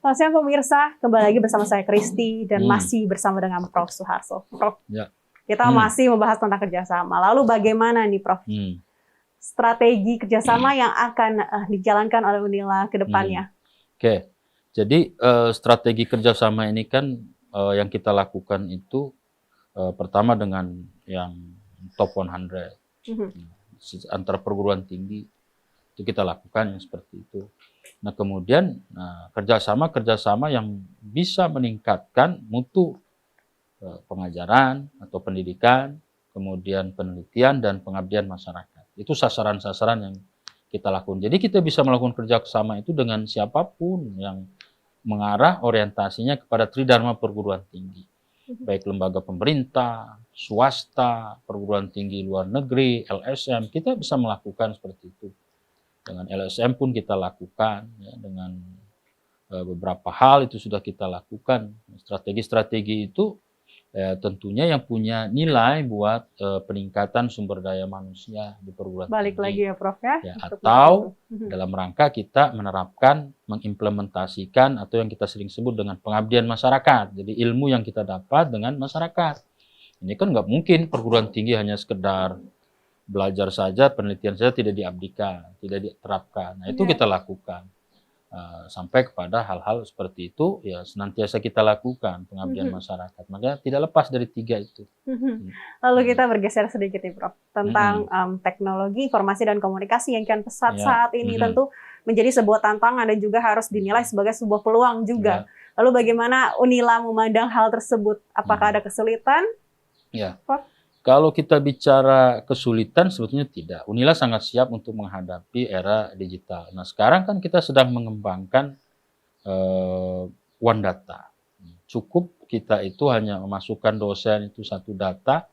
Selamat siang pemirsa, kembali lagi bersama saya Kristi dan Hmm. masih bersama dengan Prof. Suharso. Prof, Ya. kita masih membahas tentang kerjasama. Lalu bagaimana nih Prof, strategi kerjasama yang akan dijalankan oleh Unila ke depannya? Oke, jadi strategi kerjasama ini kan yang kita lakukan itu pertama dengan yang top 100 antara perguruan tinggi itu kita lakukan yang seperti itu. Nah kemudian kerjasama yang bisa meningkatkan mutu pengajaran atau pendidikan, kemudian penelitian dan pengabdian masyarakat. Itu sasaran-sasaran yang kita lakukan. Jadi kita bisa melakukan kerjasama itu dengan siapapun yang mengarah orientasinya kepada tridharma perguruan tinggi. Baik lembaga pemerintah, swasta, perguruan tinggi luar negeri, LSM, kita bisa melakukan seperti itu. Dengan LSM pun kita lakukan, ya, dengan beberapa hal itu sudah kita lakukan. Strategi-strategi itu tentunya yang punya nilai buat peningkatan sumber daya manusia di perguruan Balik tinggi. lagi ya Prof ya. Atau dalam rangka kita menerapkan, mengimplementasikan atau yang kita sering sebut dengan pengabdian masyarakat. Jadi ilmu yang kita dapat dengan masyarakat. Ini kan nggak mungkin perguruan tinggi hanya sekedar belajar saja, penelitian saja tidak diabdikan, tidak diterapkan. Nah itu kita lakukan. Sampai kepada hal-hal seperti itu ya senantiasa kita lakukan pengabdian masyarakat. Makanya tidak lepas dari tiga itu. Lalu kita bergeser sedikit nih Prof tentang teknologi informasi dan komunikasi yang kian pesat saat ini tentu menjadi sebuah tantangan dan juga harus dinilai sebagai sebuah peluang juga. Lalu bagaimana Unila memandang hal tersebut? Apakah ada kesulitan? Ya. Prof? Kalau kita bicara kesulitan, sebetulnya tidak. Unila sangat siap untuk menghadapi era digital. Nah, sekarang kan kita sedang mengembangkan One Data. Cukup kita itu hanya memasukkan dosen itu satu data.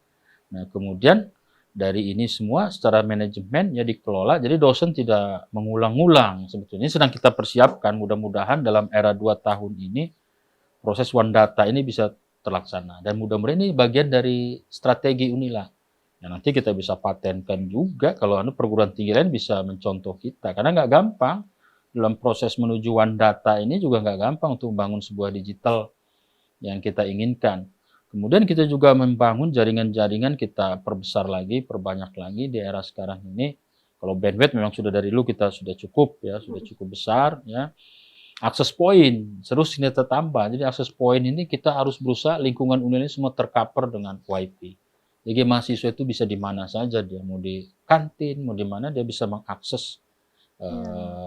Nah, kemudian dari ini semua secara manajemen ya dikelola. Jadi dosen tidak mengulang-ulang. Sebetulnya ini sedang kita persiapkan. Mudah-mudahan dalam era 2 tahun ini proses One Data ini bisa terlaksana. Dan mudah-mudahan ini bagian dari strategi Unila. Ya, nanti kita bisa patenkan juga kalau perguruan tinggi lain bisa mencontoh kita. Karena nggak gampang dalam proses menuju One Data ini juga nggak gampang untuk membangun sebuah digital yang kita inginkan. Kemudian kita juga membangun jaringan-jaringan, kita perbesar lagi, perbanyak lagi di era sekarang ini. Kalau bandwidth memang sudah dari dulu kita sudah cukup ya, sudah cukup besar ya. Akses point, terus kita tambah. Jadi akses point ini kita harus berusaha lingkungan Unila ini semua tercover dengan WiFi. Jadi mahasiswa itu bisa di mana saja, dia mau di kantin, mau di mana dia bisa mengakses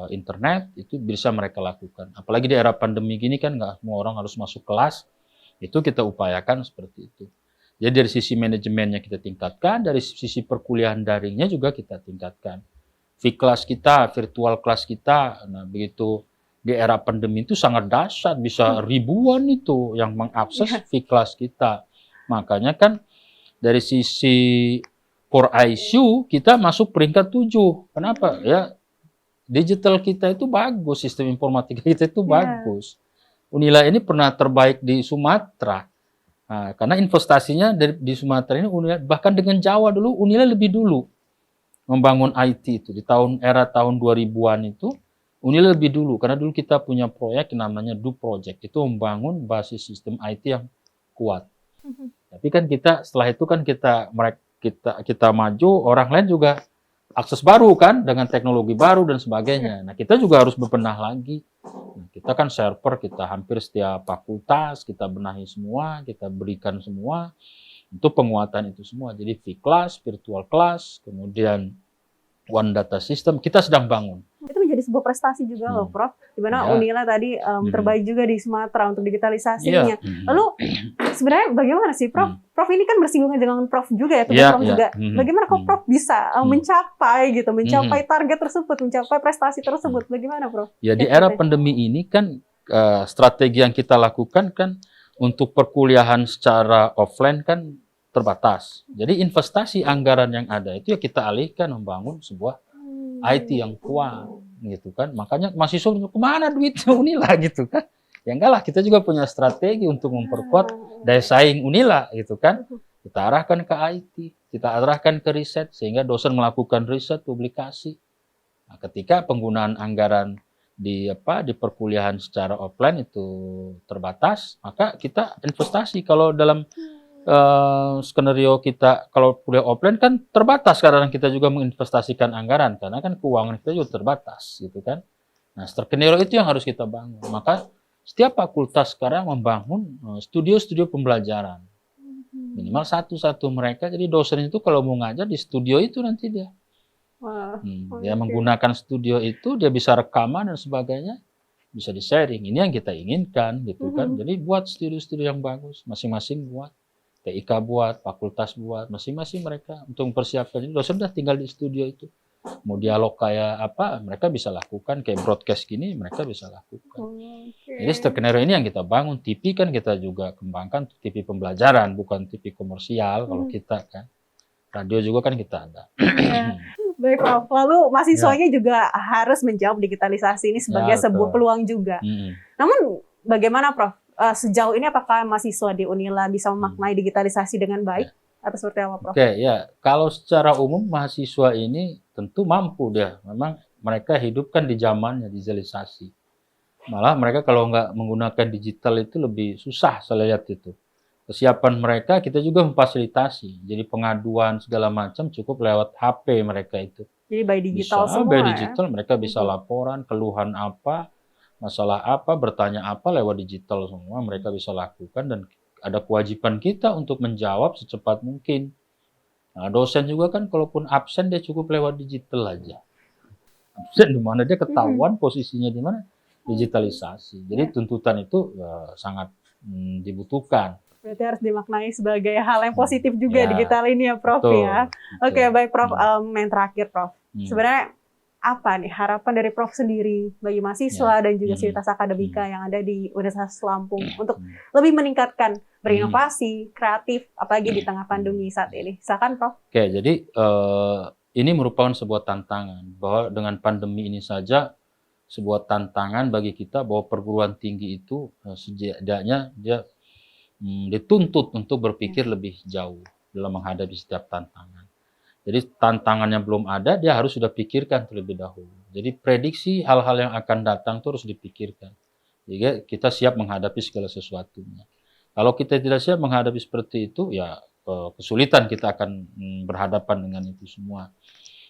internet, itu bisa mereka lakukan. Apalagi di era pandemi gini kan nggak semua orang harus masuk kelas, itu kita upayakan seperti itu. Jadi dari sisi manajemennya kita tingkatkan, dari sisi perkuliahan daringnya juga kita tingkatkan. V-class kita, virtual class kita, nah begitu di era pandemi itu sangat dahsyat, bisa ribuan itu yang mengakses V-class kita. Makanya kan dari sisi core ICU kita masuk peringkat 7. Kenapa? Ya digital kita itu bagus, sistem informatika kita itu bagus. Unila ini pernah terbaik di Sumatera. Nah, karena investasinya di Sumatera ini Unila, bahkan dengan Jawa dulu Unila lebih dulu membangun IT itu di era tahun 2000-an itu. Unila lebih dulu, karena dulu kita punya proyek namanya Do Project, itu membangun basis sistem IT yang kuat. Tapi kan setelah itu kan kita maju, orang lain juga akses baru kan, dengan teknologi baru dan sebagainya. Nah kita juga harus bebenah lagi. Nah, kita kan server, kita hampir setiap fakultas, kita benahi semua, kita berikan semua, untuk penguatan itu semua. Jadi V-class, virtual class, kemudian One Data System, kita sedang bangun. Itu menjadi sebuah prestasi juga loh Prof, di mana Unila tadi terbaik juga di Sumatera untuk digitalisasinya. Lalu sebenarnya bagaimana sih Prof? Prof ini kan bersinggungan dengan Prof juga ya, Prof juga. Bagaimana kok Prof bisa mencapai target tersebut, mencapai prestasi tersebut? Bagaimana Prof? Ya di era pandemi ini kan strategi yang kita lakukan kan untuk perkuliahan secara offline kan terbatas. Jadi investasi anggaran yang ada itu ya kita alihkan membangun sebuah IT yang kuat gitu kan. Makanya mahasiswa kemana duitnya Unila gitu kan. Ya enggak lah, kita juga punya strategi untuk memperkuat daya saing Unila gitu kan. Kita arahkan ke IT, kita arahkan ke riset sehingga dosen melakukan riset, publikasi. Nah, ketika penggunaan anggaran di perkuliahan secara offline itu terbatas, maka kita investasi. Kalau dalam skenario kita, kalau kuliah offline kan terbatas, kadang kita juga menginvestasikan anggaran karena kan keuangan kita juga terbatas gitu kan. Nah, skenario itu yang harus kita bangun. Maka setiap fakultas sekarang membangun studio-studio pembelajaran. Minimal satu mereka, jadi dosen itu kalau mau ngajar di studio itu nanti dia. Dia menggunakan studio itu, dia bisa rekaman dan sebagainya, bisa di-sharing. Ini yang kita inginkan gitu kan. Jadi buat studio-studio yang bagus, masing-masing buat. TIK buat, fakultas buat, masing-masing mereka untuk mempersiapkan. Jadi dosen sudah tinggal di studio itu. Mau dialog kayak apa, mereka bisa lakukan. Kayak broadcast gini, mereka bisa lakukan. Jadi skenario ini yang kita bangun. TV kan kita juga kembangkan, TV pembelajaran, bukan TV komersial kalau kita kan. Radio juga kan kita ada. Baik Prof, lalu mahasiswanya juga harus menjawab digitalisasi ini sebagai sebuah peluang juga. Namun bagaimana Prof? Sejauh ini apakah mahasiswa di Unila bisa memaknai digitalisasi dengan baik atau seperti apa, Prof? Kalau secara umum mahasiswa ini tentu mampu dia. Memang mereka hidup kan di zamannya digitalisasi. Malah mereka kalau nggak menggunakan digital itu lebih susah, saya lihat itu. Kesiapan mereka kita juga memfasilitasi. Jadi pengaduan segala macam cukup lewat HP mereka itu. Jadi by digital bisa, semua by digital mereka bisa laporan, keluhan apa, masalah apa, bertanya apa lewat digital semua mereka bisa lakukan dan ada kewajiban kita untuk menjawab secepat mungkin. Nah, dosen juga kan kalaupun absen dia cukup lewat digital aja. Absen di mana dia ketahuan posisinya di mana, digitalisasi. Jadi tuntutan itu sangat dibutuhkan. Berarti harus dimaknai sebagai hal yang positif juga digital ini ya Prof ya. Oke, baik Prof, yang terakhir Prof. Sebenarnya apa nih harapan dari Prof sendiri bagi mahasiswa dan juga sivitas akademika yang ada di Universitas Lampung untuk lebih meningkatkan berinovasi, kreatif, apalagi di tengah pandemi saat ini? Silakan Prof. Jadi ini merupakan sebuah tantangan bahwa dengan pandemi ini saja sebuah tantangan bagi kita bahwa perguruan tinggi itu setidaknya dia dituntut untuk berpikir lebih jauh dalam menghadapi setiap tantangan. Jadi tantangannya belum ada, dia harus sudah pikirkan terlebih dahulu. Jadi prediksi hal-hal yang akan datang itu harus dipikirkan. Jadi kita siap menghadapi segala sesuatunya. Kalau kita tidak siap menghadapi seperti itu, ya kesulitan kita akan berhadapan dengan itu semua.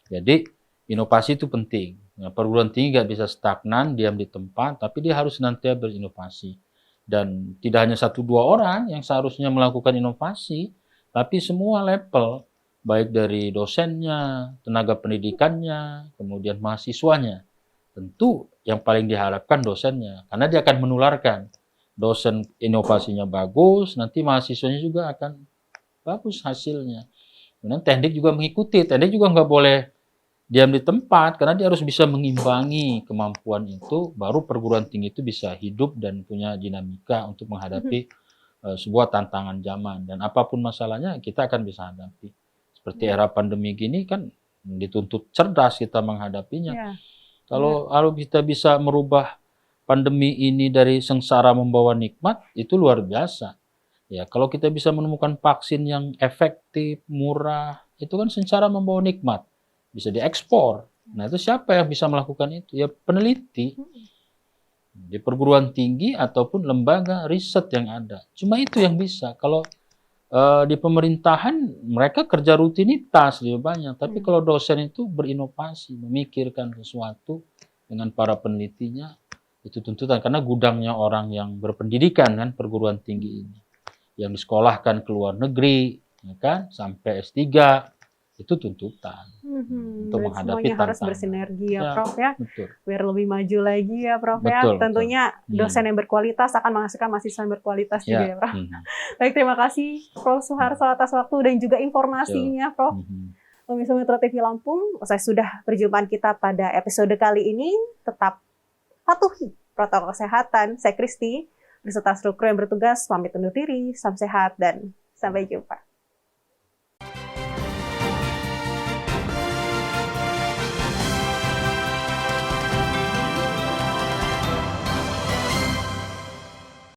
Jadi inovasi itu penting. Nah, perguruan tinggi nggak bisa stagnan, diam di tempat, tapi dia harus senantiasa berinovasi. Dan tidak hanya 1-2 orang yang seharusnya melakukan inovasi, tapi semua level, baik dari dosennya, tenaga pendidikannya, kemudian mahasiswanya. Tentu yang paling diharapkan dosennya, karena dia akan menularkan. Dosen inovasinya bagus, nanti mahasiswanya juga akan bagus hasilnya. Kemudian teknik juga mengikuti, teknik juga nggak boleh diam di tempat, karena dia harus bisa mengimbangi kemampuan itu, baru perguruan tinggi itu bisa hidup dan punya dinamika untuk menghadapi sebuah tantangan zaman. Dan apapun masalahnya, kita akan bisa hadapi. Seperti era pandemi gini kan dituntut cerdas kita menghadapinya. Kalau kita bisa merubah pandemi ini dari sengsara membawa nikmat, itu luar biasa. Ya, kalau kita bisa menemukan vaksin yang efektif, murah, itu kan sengsara membawa nikmat. Bisa diekspor. Nah, itu siapa yang bisa melakukan itu? Ya peneliti di perguruan tinggi ataupun lembaga riset yang ada. Cuma itu yang bisa. Kalau di pemerintahan mereka kerja rutinitas lebih banyak, tapi kalau dosen itu berinovasi, memikirkan sesuatu dengan para penelitinya, itu tuntutan karena gudangnya orang yang berpendidikan kan perguruan tinggi ini, yang disekolahkan ke luar negeri, ya kan, sampai S3, itu tuntutan untuk menghadapi semuanya harus bersinergi ya Prof ya, biar lebih maju lagi ya Prof ya. Tentunya dosen yang berkualitas akan menghasilkan mahasiswa yang berkualitas juga ya Prof. Baik, terima kasih Prof Soeharto atas waktu dan juga informasinya Prof. Pemirsa Metro TV Lampung, usai sudah perjumpaan kita pada episode kali ini, tetap patuhi protokol kesehatan. Saya Kristi beserta seluruh kru yang bertugas pamit undur diri, salam sehat dan sampai jumpa.